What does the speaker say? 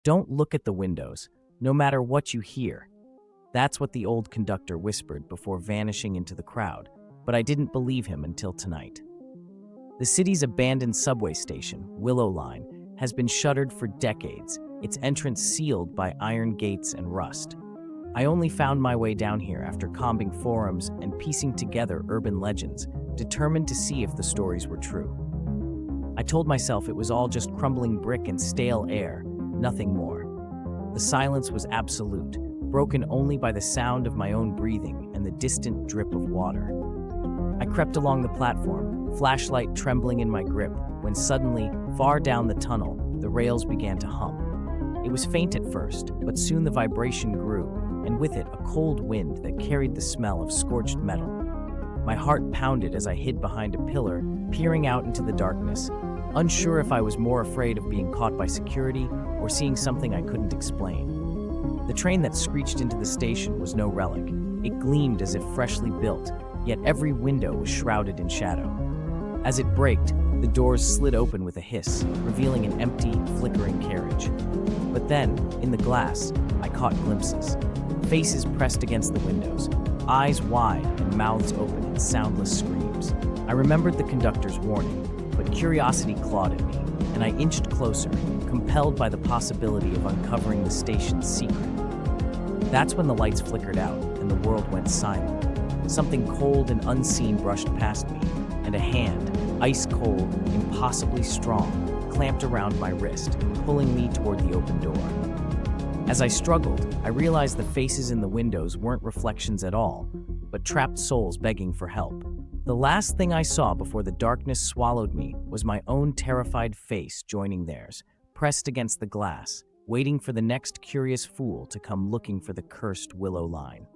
Don't look at the windows, no matter what you hear. That's what the old conductor whispered before vanishing into the crowd, but I didn't believe him until tonight. The city's abandoned subway station, Willow Line, has been shuttered for decades, its entrance sealed by iron gates and rust. I only found my way down here after combing forums and piecing together urban legends, determined to see if the stories were true. I told myself it was all just crumbling brick and stale air, nothing more. The silence was absolute, broken only by the sound of my own breathing and the distant drip of water. I crept along the platform, flashlight trembling in my grip, when suddenly, far down the tunnel, the rails began to hum. It was faint at first, but soon the vibration grew, and with it a cold wind that carried the smell of scorched metal. My heart pounded as I hid behind a pillar, peering out into the darkness, unsure if I was more afraid of being caught by security or seeing something I couldn't explain. The train that screeched into the station was no relic. It gleamed as if freshly built, yet every window was shrouded in shadow. As it braked, the doors slid open with a hiss, revealing an empty, flickering carriage. But then, in the glass, I caught glimpses. Faces pressed against the windows, eyes wide and mouths open in soundless screams. I remembered the conductor's warning, but curiosity clawed at me, and I inched closer, compelled by the possibility of uncovering the station's secret. That's when the lights flickered out and the world went silent. Something cold and unseen brushed past me, and a hand, ice cold, impossibly strong, clamped around my wrist, pulling me toward the open door. As I struggled, I realized the faces in the windows weren't reflections at all, but trapped souls begging for help. The last thing I saw before the darkness swallowed me was my own terrified face joining theirs, pressed against the glass, waiting for the next curious fool to come looking for the cursed Willow Line.